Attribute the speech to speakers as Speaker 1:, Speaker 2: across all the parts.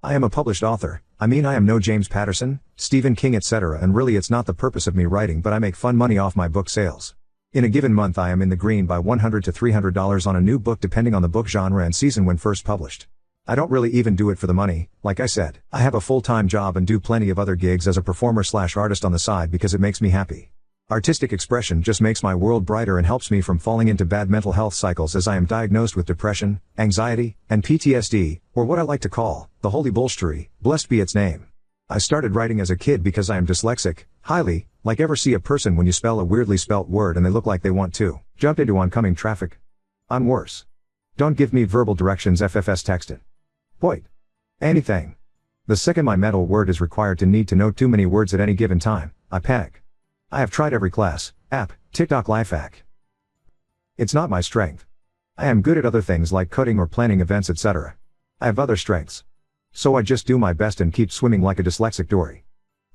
Speaker 1: I am a published author. I mean, I am no James Patterson, Stephen King, etc., and really it's not the purpose of me writing, but I make fun money off my book sales. In a given month I am in the green by $100 to $300 on a new book depending on the book genre and season when first published. I don't really even do it for the money. Like I said, I have a full-time job and do plenty of other gigs as a performer/artist on the side because it makes me happy. Artistic expression just makes my world brighter and helps me from falling into bad mental health cycles, as I am diagnosed with depression, anxiety, and PTSD, or what I like to call, the holy bullshittery, blessed be its name. I started writing as a kid because I am dyslexic, highly, like ever see a person when you spell a weirdly spelt word and they look like they want to jump into oncoming traffic? I'm worse. Don't give me verbal directions, FFS, text it. Point. Anything. The second my mental word is required to need to know too many words at any given time, I panic. I have tried every class, app, TikTok life hack. It's not my strength. I am good at other things like coding or planning events, etc. I have other strengths. So I just do my best and keep swimming like a dyslexic dory.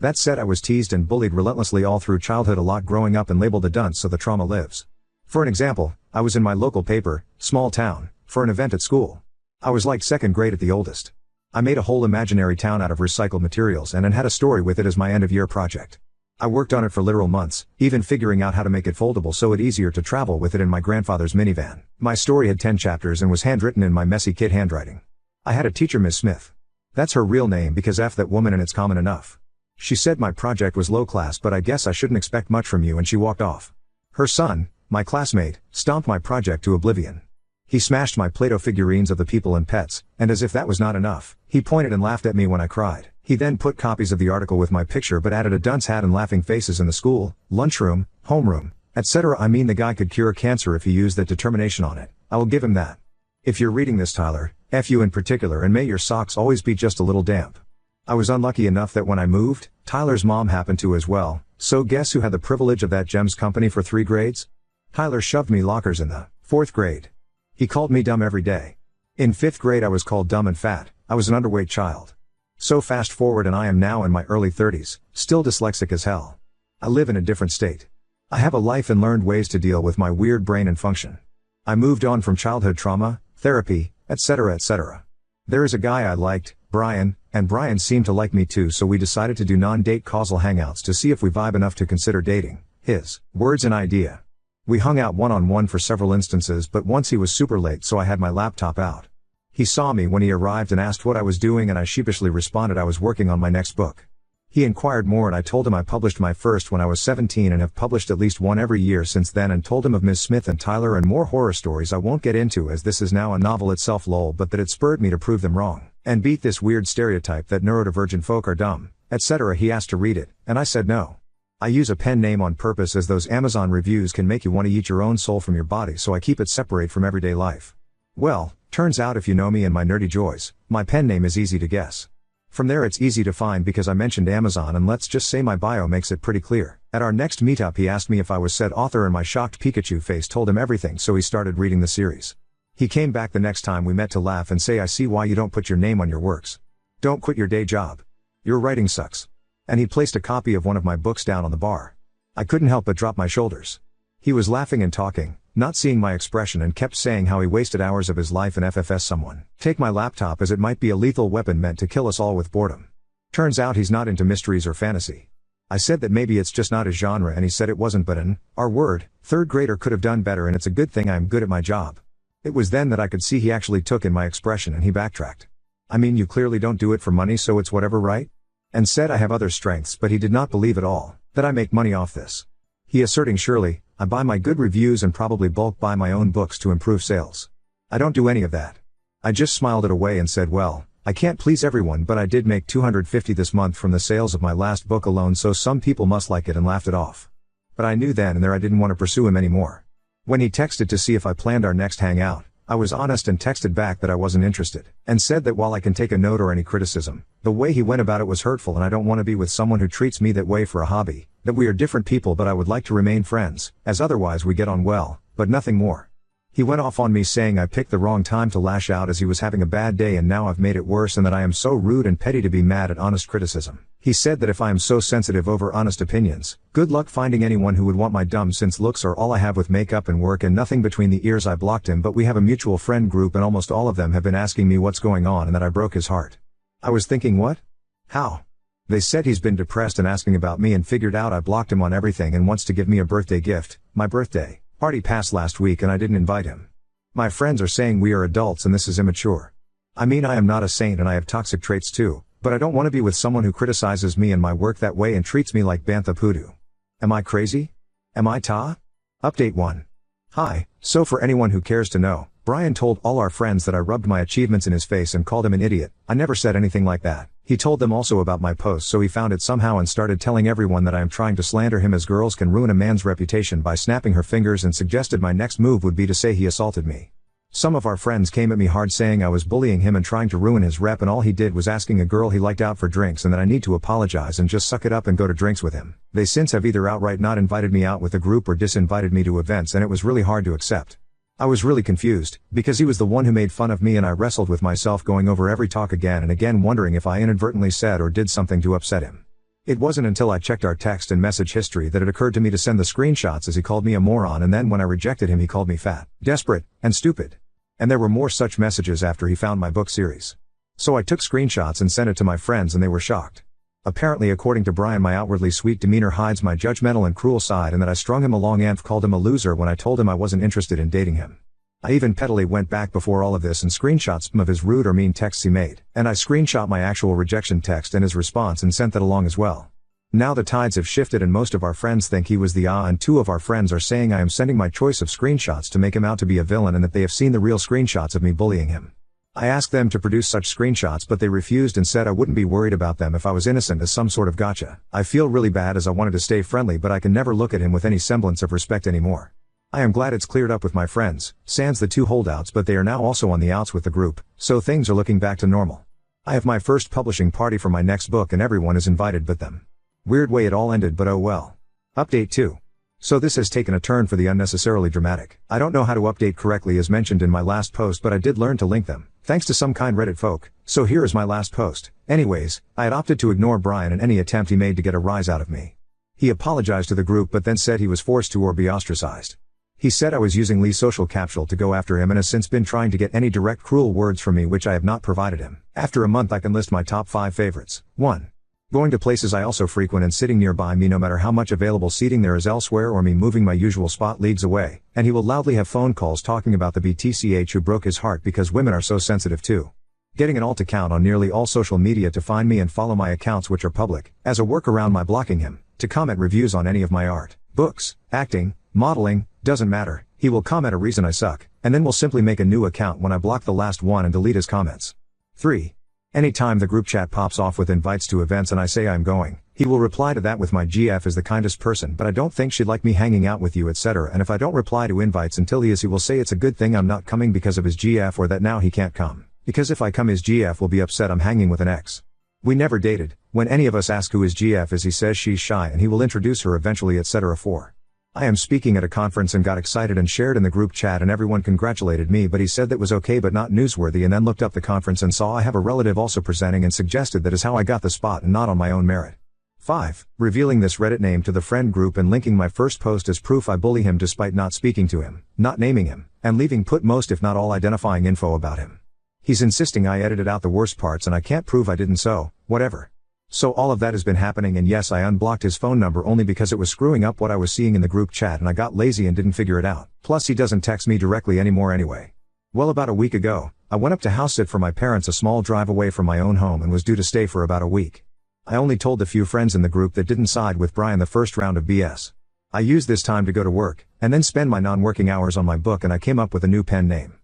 Speaker 1: That said, I was teased and bullied relentlessly all through childhood, a lot growing up, and labeled a dunce, so the trauma lives. For an example, I was in my local paper, small town, for an event at school. I was like second grade at the oldest. I made a whole imaginary town out of recycled materials and had a story with it as my end-of-year project. I worked on it for literal months, even figuring out how to make it foldable so it easier to travel with it in my grandfather's minivan. My story had 10 chapters and was handwritten in my messy kid handwriting. I had a teacher, Miss Smith. That's her real name because F that woman and it's common enough. She said my project was low class, but I guess I shouldn't expect much from you, and she walked off. Her son, my classmate, stomped my project to oblivion. He smashed my Play-Doh figurines of the people and pets, and as if that was not enough, he pointed and laughed at me when I cried. He then put copies of the article with my picture but added a dunce hat and laughing faces in the school, lunchroom, homeroom, etc. I mean, the guy could cure cancer if he used that determination on it. I will give him that. If you're reading this, Tyler, F you in particular, and may your socks always be just a little damp. I was unlucky enough that when I moved, Tyler's mom happened to as well, so guess who had the privilege of that GEMS company for 3 grades? Tyler shoved me lockers in the 4th grade. He called me dumb every day. In 5th grade I was called dumb and fat. I was an underweight child. So fast forward and I am now in my early 30s, still dyslexic as hell. I live in a different state. I have a life and learned ways to deal with my weird brain and function. I moved on from childhood trauma, therapy, etc., etc. There is a guy I liked, Brian, and Brian seemed to like me too, so we decided to do non-date causal hangouts to see if we vibe enough to consider dating. His words and idea. We hung out one-on-one for several instances, but once he was super late, so I had my laptop out. He saw me when he arrived and asked what I was doing, and I sheepishly responded I was working on my next book. He inquired more and I told him I published my first when I was 17 and have published at least one every year since then, and told him of Ms. Smith and Tyler and more horror stories I won't get into as this is now a novel itself, lol, but that it spurred me to prove them wrong and beat this weird stereotype that neurodivergent folk are dumb, etc. He asked to read it, and I said no. I use a pen name on purpose as those Amazon reviews can make you want to eat your own soul from your body, so I keep it separate from everyday life. Well, turns out if you know me and my nerdy joys, my pen name is easy to guess. From there it's easy to find because I mentioned Amazon, and let's just say my bio makes it pretty clear. At our next meetup he asked me if I was said author, and my shocked Pikachu face told him everything, so he started reading the series. He came back the next time we met to laugh and say, I see why you don't put your name on your works. Don't quit your day job. Your writing sucks. And he placed a copy of one of my books down on the bar. I couldn't help but drop my shoulders. He was laughing and talking, not seeing my expression, and kept saying how he wasted hours of his life in FFS someone take my laptop as it might be a lethal weapon meant to kill us all with boredom. Turns out he's not into mysteries or fantasy. I said that maybe it's just not his genre, and he said it wasn't, but an R-word, 3rd grader could have done better, and it's a good thing I'm good at my job. It was then that I could see he actually took in my expression, and he backtracked. I mean, you clearly don't do it for money, so it's whatever, right? And said I have other strengths, but he did not believe at all that I make money off this. He asserting, surely, I buy my good reviews and probably bulk buy my own books to improve sales. I don't do any of that. I just smiled it away and said, well, I can't please everyone, but I did make $250 this month from the sales of my last book alone, so some people must like it, and laughed it off. But I knew then and there I didn't want to pursue him anymore. When he texted to see if I planned our next hangout, I was honest and texted back that I wasn't interested, and said that while I can take a note or any criticism, the way he went about it was hurtful, and I don't want to be with someone who treats me that way for a hobby, that we are different people, but I would like to remain friends, as otherwise we get on well, but nothing more. He went off on me saying I picked the wrong time to lash out as he was having a bad day and now I've made it worse, and that I am so rude and petty to be mad at honest criticism. He said that if I am so sensitive over honest opinions, good luck finding anyone who would want my dumb, since looks are all I have with makeup and work and nothing between the ears. I blocked him, but we have a mutual friend group and almost all of them have been asking me what's going on and that I broke his heart. I was thinking what? How? They said he's been depressed and asking about me and figured out I blocked him on everything and wants to give me a birthday gift. My birthday party passed last week and I didn't invite him. My friends are saying we are adults and this is immature. I mean, I am not a saint and I have toxic traits too, but I don't want to be with someone who criticizes me and my work that way and treats me like Bantha Poodoo. Am I crazy? Am I Ta? Update 1. Hi, so for anyone who cares to know, Brian told all our friends that I rubbed my achievements in his face and called him an idiot. I never said anything like that. He told them also about my post, so he found it somehow and started telling everyone that I am trying to slander him, as girls can ruin a man's reputation by snapping her fingers, and suggested my next move would be to say he assaulted me. Some of our friends came at me hard saying I was bullying him and trying to ruin his rep, and all he did was asking a girl he liked out for drinks and that I need to apologize and just suck it up and go to drinks with him. They since have either outright not invited me out with the group or disinvited me to events, and it was really hard to accept. I was really confused, because he was the one who made fun of me, and I wrestled with myself going over every talk again and again, wondering if I inadvertently said or did something to upset him. It wasn't until I checked our text and message history that it occurred to me to send the screenshots, as he called me a moron, and then when I rejected him he called me fat, desperate, and stupid. And there were more such messages after he found my book series. So I took screenshots and sent it to my friends and they were shocked. Apparently, according to Brian, my outwardly sweet demeanor hides my judgmental and cruel side, and that I strung him along and called him a loser when I told him I wasn't interested in dating him. I even pettily went back before all of this and screenshot some of his rude or mean texts he made, and I screenshot my actual rejection text and his response and sent that along as well. Now the tides have shifted and most of our friends think he was the and 2 of our friends are saying I am sending my choice of screenshots to make him out to be a villain, and that they have seen the real screenshots of me bullying him. I asked them to produce such screenshots, but they refused and said I wouldn't be worried about them if I was innocent, as some sort of gotcha. I feel really bad, as I wanted to stay friendly, but I can never look at him with any semblance of respect anymore. I am glad it's cleared up with my friends, sans the 2 holdouts, but they are now also on the outs with the group, so things are looking back to normal. I have my first publishing party for my next book and everyone is invited but them. Weird way it all ended, but oh well. Update 2. So this has taken a turn for the unnecessarily dramatic. I don't know how to update correctly as mentioned in my last post, but I did learn to link them, thanks to some kind Reddit folk, so here is my last post. Anyways, I had opted to ignore Brian and any attempt he made to get a rise out of me. He apologized to the group but then said he was forced to or be ostracized. He said I was using Lee's social capsule to go after him and has since been trying to get any direct cruel words from me, which I have not provided him. After a month I can list my top 5 favorites. 1. Going to places I also frequent and sitting nearby me no matter how much available seating there is elsewhere, or me moving my usual spot leagues away, and he will loudly have phone calls talking about the BTCH who broke his heart because women are so sensitive too. Getting an alt account on nearly all social media to find me and follow my accounts which are public, as a workaround my blocking him, to comment reviews on any of my art, books, acting, modeling, doesn't matter, he will comment a reason I suck, and then will simply make a new account when I block the last one and delete his comments. 3. Anytime the group chat pops off with invites to events and I say I'm going, he will reply to that with my GF is the kindest person but I don't think she'd like me hanging out with you, etc. And if I don't reply to invites until he will say it's a good thing I'm not coming because of his GF, or that now he can't come, because if I come his GF will be upset I'm hanging with an ex. We never dated. When any of us ask who his GF is he says she's shy and he will introduce her eventually, etc. 4. I am speaking at a conference and got excited and shared in the group chat and everyone congratulated me, but he said that was okay but not newsworthy, and then looked up the conference and saw I have a relative also presenting and suggested that is how I got the spot and not on my own merit. 5. Revealing this Reddit name to the friend group and linking my first post as proof I bully him despite not speaking to him, not naming him, and leaving put most if not all identifying info about him. He's insisting I edited out the worst parts and I can't prove I didn't, so, whatever. So all of that has been happening, and yes, I unblocked his phone number only because it was screwing up what I was seeing in the group chat and I got lazy and didn't figure it out. Plus he doesn't text me directly anymore anyway. Well, about a week ago, I went up to house sit for my parents a small drive away from my own home and was due to stay for about a week. I only told the few friends in the group that didn't side with Brian the first round of BS. I used this time to go to work, and then spend my non-working hours on my book, and I came up with a new pen name.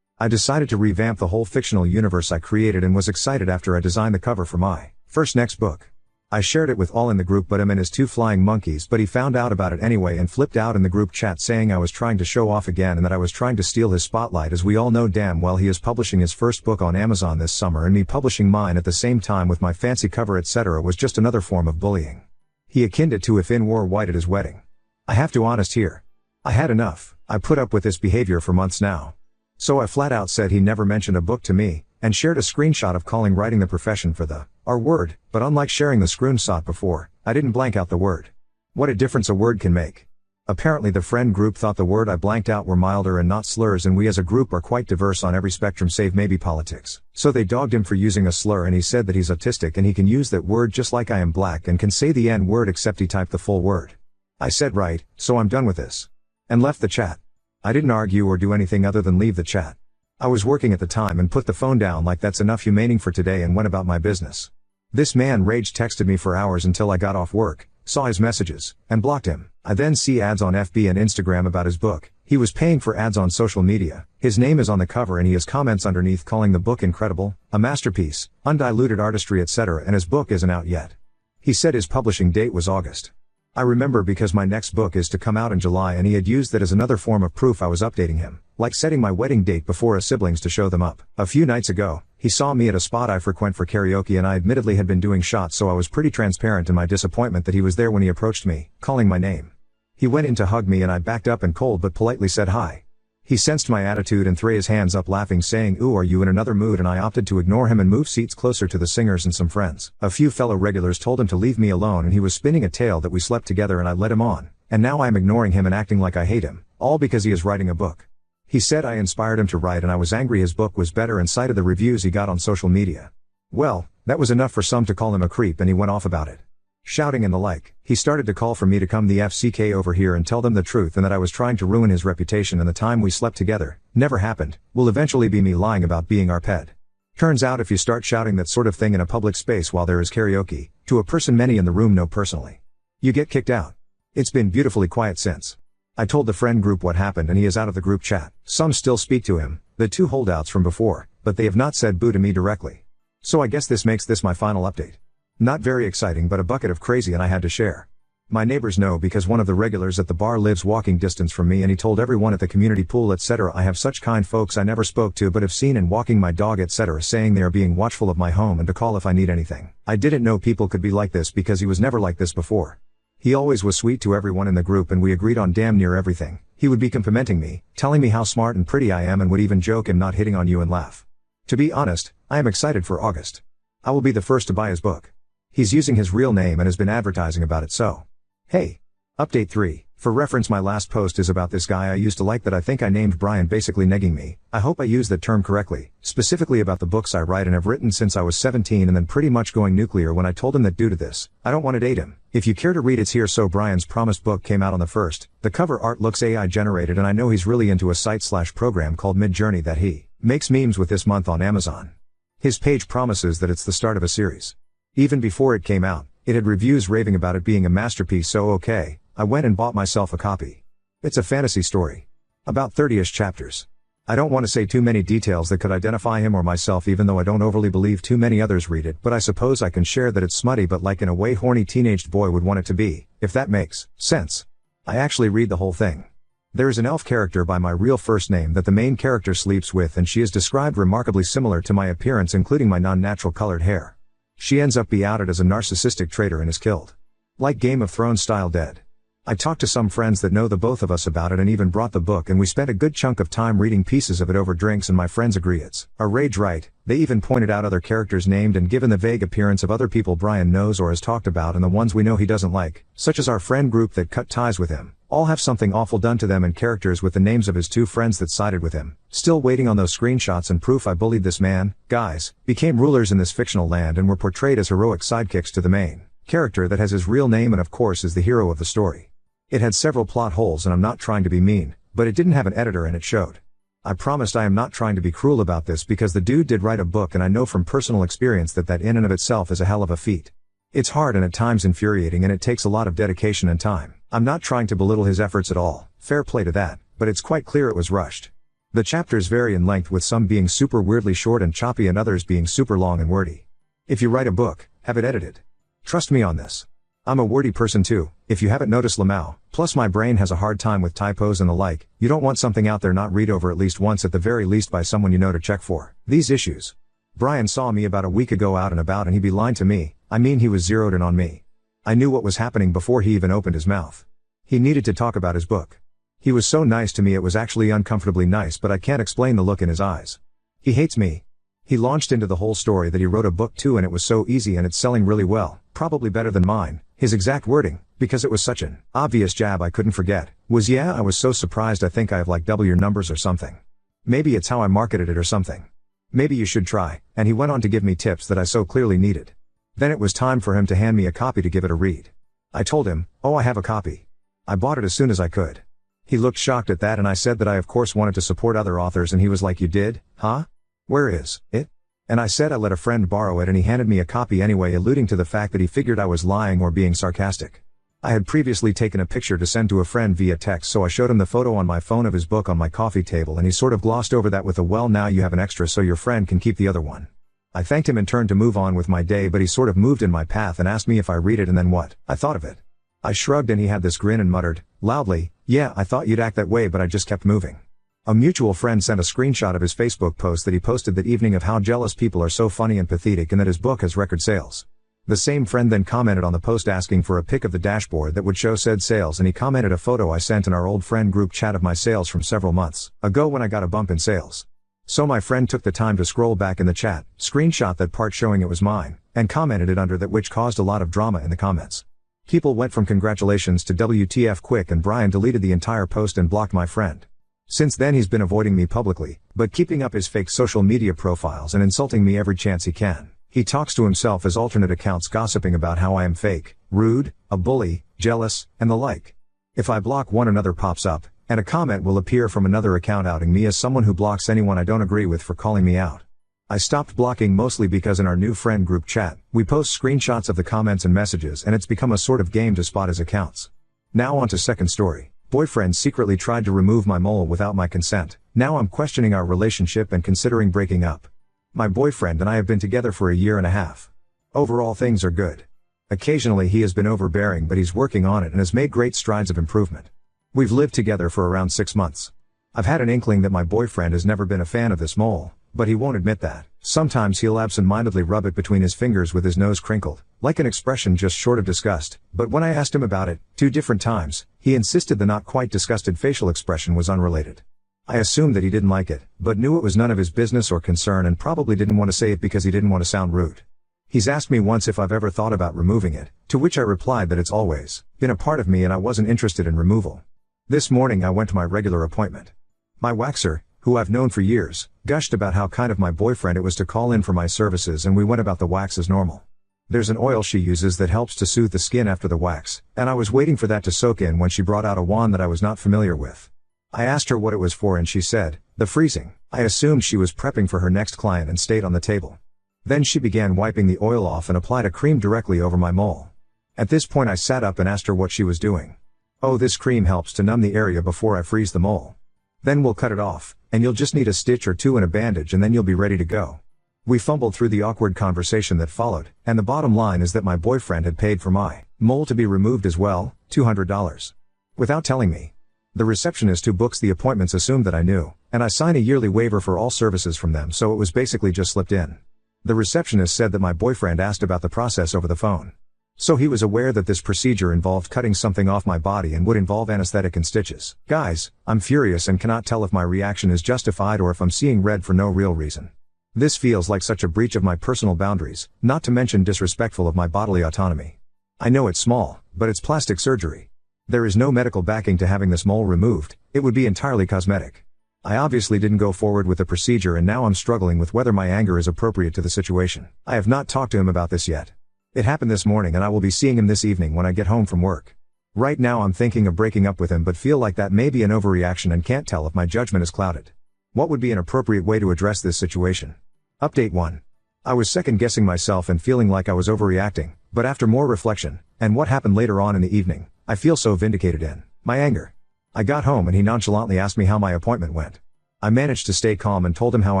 Speaker 1: I decided to revamp the whole fictional universe I created and was excited after I designed the cover for my first next book. I shared it with all in the group but him and his 2 flying monkeys, but he found out about it anyway and flipped out in the group chat saying I was trying to show off again and that I was trying to steal his spotlight, as we all know damn well he is publishing his first book on Amazon this summer, and me publishing mine at the same time with my fancy cover etc. was just another form of bullying. He akined it to if in wore white at his wedding. I have to honest here. I had enough. I put up with this behavior for months now. So I flat out said he never mentioned a book to me, and shared a screenshot of calling writing the profession for the R word, but unlike sharing the screenshot before, I didn't blank out the word. What a difference a word can make. Apparently the friend group thought the word I blanked out were milder and not slurs, and we as a group are quite diverse on every spectrum save maybe politics. So they dogged him for using a slur, and he said that he's autistic and he can use that word just like I am black and can say the N word except he typed the full word. I said right, so I'm done with this. And left the chat. I didn't argue or do anything other than leave the chat. I was working at the time and put the phone down like that's enough humaning for today and went about my business. This man rage texted me for hours until I got off work, saw his messages, and blocked him. I then see ads on FB and Instagram about his book. He was paying for ads on social media. His name is on the cover and he has comments underneath calling the book incredible, a masterpiece, undiluted artistry, etc., and his book isn't out yet. He said his publishing date was August. I remember because my next book is to come out in July and he had used that as another form of proof I was updating him, like setting my wedding date before his siblings to show them up. A few nights ago, he saw me at a spot I frequent for karaoke and I admittedly had been doing shots, so I was pretty transparent in my disappointment that he was there when he approached me, calling my name. He went in to hug me and I backed up and cold but politely said hi. He sensed my attitude and threw his hands up laughing, saying, "Ooh, are you in another mood?" and I opted to ignore him and move seats closer to the singers and some friends. A few fellow regulars told him to leave me alone and he was spinning a tale that we slept together and I led him on, and now I am ignoring him and acting like I hate him, all because he is writing a book. He said I inspired him to write and I was angry his book was better and cited the reviews he got on social media. Well, that was enough for some to call him a creep and he went off about it. Shouting and the like. He started to call for me to come the FCK over here and tell them the truth and that I was trying to ruin his reputation, and the time we slept together never happened, will eventually be me lying about being our pet. Turns out if you start shouting that sort of thing in a public space while there is karaoke, to a person many in the room know personally, you get kicked out. It's been beautifully quiet since. I told the friend group what happened and he is out of the group chat. Some still speak to him, the two holdouts from before, but they have not said boo to me directly. So I guess this makes this my final update. Not very exciting but a bucket of crazy and I had to share. My neighbors know because one of the regulars at the bar lives walking distance from me and he told everyone at the community pool etc. I have such kind folks I never spoke to but have seen and walking my dog etc. saying they are being watchful of my home and to call if I need anything. I didn't know people could be like this because he was never like this before. He always was sweet to everyone in the group and we agreed on damn near everything. He would be complimenting me, telling me how smart and pretty I am, and would even joke I'm not hitting on you and laugh. To be honest, I am excited for August. I will be the first to buy his book. He's using his real name and has been advertising about it, so. Hey. Update 3. For reference, my last post is about this guy I used to like that I think I named Brian, basically negging me. I hope I used that term correctly, specifically about the books I write and have written since I was 17 and then pretty much going nuclear when I told him that due to this, I don't want to date him. If you care to read, it's here. So Brian's promised book came out on the 1st. The cover art looks AI generated and I know he's really into a site/program called Midjourney that he makes memes with this month on Amazon. His page promises that it's the start of a series. Even before it came out, it had reviews raving about it being a masterpiece, so okay, I went and bought myself a copy. It's a fantasy story. About 30-ish chapters. I don't want to say too many details that could identify him or myself, even though I don't overly believe too many others read it, but I suppose I can share that it's smutty but like in a way horny teenaged boy would want it to be, if that makes sense. I actually read the whole thing. There is an elf character by my real first name that the main character sleeps with, and she is described remarkably similar to my appearance, including my non-natural colored hair. She ends up being outed as a narcissistic traitor and is killed. Like Game of Thrones style dead. I talked to some friends that know the both of us about it and even brought the book, and we spent a good chunk of time reading pieces of it over drinks, and my friends agree it's a rage right. They even pointed out other characters named and given the vague appearance of other people Brian knows or has talked about, and the ones we know he doesn't like, such as our friend group that cut ties with him, all have something awful done to them, and characters with the names of his two friends that sided with him. Still waiting on those screenshots and proof I bullied this man, guys, became rulers in this fictional land and were portrayed as heroic sidekicks to the main character that has his real name and of course is the hero of the story. It had several plot holes, and I'm not trying to be mean, but it didn't have an editor and it showed. I promised I am not trying to be cruel about this because the dude did write a book, and I know from personal experience that in and of itself is a hell of a feat. It's hard and at times infuriating, and it takes a lot of dedication and time. I'm not trying to belittle his efforts at all, fair play to that, but it's quite clear it was rushed. The chapters vary in length, with some being super weirdly short and choppy and others being super long and wordy. If you write a book, have it edited. Trust me on this. I'm a wordy person too, if you haven't noticed Lamau, plus my brain has a hard time with typos and the like. You don't want something out there not read over at least once, at the very least by someone you know, to check for these issues. Brian saw me about a week ago out and about, and he'd be lying to me. I mean, he was zeroed in on me. I knew what was happening before he even opened his mouth. He needed to talk about his book. He was so nice to me it was actually uncomfortably nice, but I can't explain the look in his eyes. He hates me. He launched into the whole story that he wrote a book too, and it was so easy and it's selling really well. Probably better than mine. His exact wording, because it was such an obvious jab I couldn't forget, was "Yeah, I was so surprised, I think I have like double your numbers or something. Maybe it's how I marketed it or something. Maybe you should try," and he went on to give me tips that I so clearly needed. Then it was time for him to hand me a copy to give it a read. I told him, "Oh, I have a copy. I bought it as soon as I could." He looked shocked at that, and I said that I of course wanted to support other authors, and he was like, "You did, huh? Where is it?" And I said I let a friend borrow it, and he handed me a copy anyway, alluding to the fact that he figured I was lying or being sarcastic. I had previously taken a picture to send to a friend via text, so I showed him the photo on my phone of his book on my coffee table, and he sort of glossed over that with a "Well, now you have an extra so your friend can keep the other one." I thanked him and turned to move on with my day, but he sort of moved in my path and asked me if I read it and then what I thought of it. I shrugged, and he had this grin and muttered, loudly, "Yeah, I thought you'd act that way, but I just kept moving." A mutual friend sent a screenshot of his Facebook post that he posted that evening of how jealous people are so funny and pathetic, and that his book has record sales. The same friend then commented on the post asking for a pic of the dashboard that would show said sales, and he commented a photo I sent in our old friend group chat of my sales from several months ago when I got a bump in sales. So my friend took the time to scroll back in the chat, screenshot that part showing it was mine, and commented it under that, which caused a lot of drama in the comments. People went from congratulations to WTF quick, and Brian deleted the entire post and blocked my friend. Since then he's been avoiding me publicly, but keeping up his fake social media profiles and insulting me every chance he can. He talks to himself as alternate accounts, gossiping about how I am fake, rude, a bully, jealous, and the like. If I block one, another pops up, and a comment will appear from another account outing me as someone who blocks anyone I don't agree with for calling me out. I stopped blocking mostly because in our new friend group chat, we post screenshots of the comments and messages, and it's become a sort of game to spot his accounts. Now on to second story. Boyfriend secretly tried to remove my mole without my consent. Now I'm questioning our relationship and considering breaking up. My boyfriend and I have been together for a year and a half. Overall things are good. Occasionally he has been overbearing, but he's working on it and has made great strides of improvement. We've lived together for around 6 months. I've had an inkling that my boyfriend has never been a fan of this mole, but he won't admit that. Sometimes he'll absentmindedly rub it between his fingers with his nose crinkled, like an expression just short of disgust, but when I asked him about it, 2 different times, he insisted the not quite disgusted facial expression was unrelated. I assumed that he didn't like it, but knew it was none of his business or concern, and probably didn't want to say it because he didn't want to sound rude. He's asked me once if I've ever thought about removing it, to which I replied that it's always been a part of me and I wasn't interested in removal. This morning I went to my regular appointment. My waxer, who I've known for years, gushed about how kind of my boyfriend it was to call in for my services, and we went about the wax as normal. There's an oil she uses that helps to soothe the skin after the wax, and I was waiting for that to soak in when she brought out a wand that I was not familiar with. I asked her what it was for and she said, the freezing. I assumed she was prepping for her next client and stayed on the table. Then she began wiping the oil off and applied a cream directly over my mole. At this point I sat up and asked her what she was doing. "Oh, this cream helps to numb the area before I freeze the mole. Then we'll cut it off, and you'll just need a stitch or 2 and a bandage, and then you'll be ready to go." We fumbled through the awkward conversation that followed, and the bottom line is that my boyfriend had paid for my mole to be removed as well, $200. Without telling me. The receptionist who books the appointments assumed that I knew, and I sign a yearly waiver for all services from them, so it was basically just slipped in. The receptionist said that my boyfriend asked about the process over the phone. So he was aware that this procedure involved cutting something off my body and would involve anesthetic and stitches. Guys, I'm furious and cannot tell if my reaction is justified or if I'm seeing red for no real reason. This feels like such a breach of my personal boundaries, not to mention disrespectful of my bodily autonomy. I know it's small, but it's plastic surgery. There is no medical backing to having this mole removed, it would be entirely cosmetic. I obviously didn't go forward with the procedure, and now I'm struggling with whether my anger is appropriate to the situation. I have not talked to him about this yet. It happened this morning and I will be seeing him this evening when I get home from work. Right now I'm thinking of breaking up with him, but feel like that may be an overreaction and can't tell if my judgment is clouded. What would be an appropriate way to address this situation? Update 1. I was second guessing myself and feeling like I was overreacting, but after more reflection, and what happened later on in the evening, I feel so vindicated in my anger. I got home and he nonchalantly asked me how my appointment went. I managed to stay calm and told him how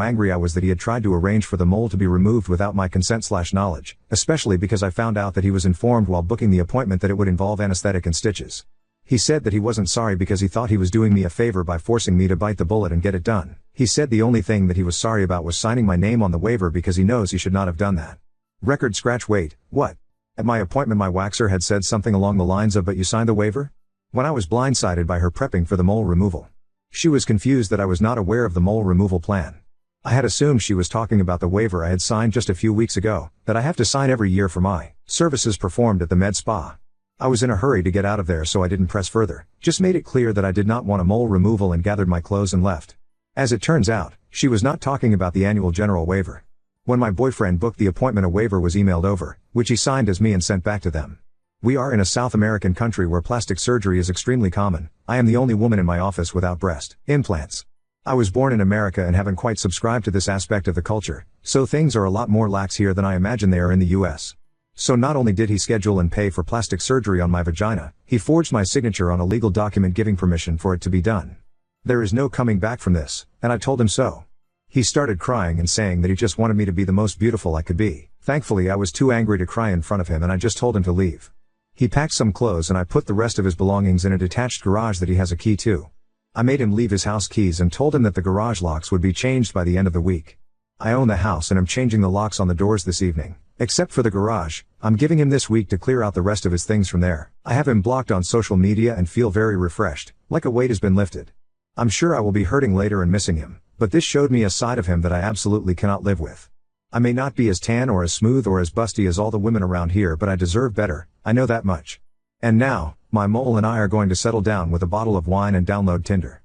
Speaker 1: angry I was that he had tried to arrange for the mole to be removed without my consent/knowledge, especially because I found out that he was informed while booking the appointment that it would involve anesthetic and stitches. He said that he wasn't sorry because he thought he was doing me a favor by forcing me to bite the bullet and get it done. He said the only thing that he was sorry about was signing my name on the waiver because he knows he should not have done that. Record scratch. Wait, what? At my appointment my waxer had said something along the lines of, "But you signed the waiver?" When I was blindsided by her prepping for the mole removal. She was confused that I was not aware of the mole removal plan. I had assumed she was talking about the waiver I had signed just a few weeks ago, that I have to sign every year for my services performed at the med spa. I was in a hurry to get out of there, so I didn't press further, just made it clear that I did not want a mole removal and gathered my clothes and left. As it turns out, she was not talking about the annual general waiver. When my boyfriend booked the appointment, a waiver was emailed over, which he signed as me and sent back to them. We are in a South American country where plastic surgery is extremely common. I am the only woman in my office without breast implants. I was born in America and haven't quite subscribed to this aspect of the culture, so things are a lot more lax here than I imagine they are in the US. So not only did he schedule and pay for plastic surgery on my vagina, he forged my signature on a legal document giving permission for it to be done. There is no coming back from this, and I told him so. He started crying and saying that he just wanted me to be the most beautiful I could be. Thankfully, I was too angry to cry in front of him and I just told him to leave. He packed some clothes and I put the rest of his belongings in a detached garage that he has a key to. I made him leave his house keys and told him that the garage locks would be changed by the end of the week. I own the house and am changing the locks on the doors this evening. Except for the garage, I'm giving him this week to clear out the rest of his things from there. I have him blocked on social media and feel very refreshed, like a weight has been lifted. I'm sure I will be hurting later and missing him, but this showed me a side of him that I absolutely cannot live with. I may not be as tan or as smooth or as busty as all the women around here, but I deserve better, I know that much. And now, my mole and I are going to settle down with a bottle of wine and download Tinder.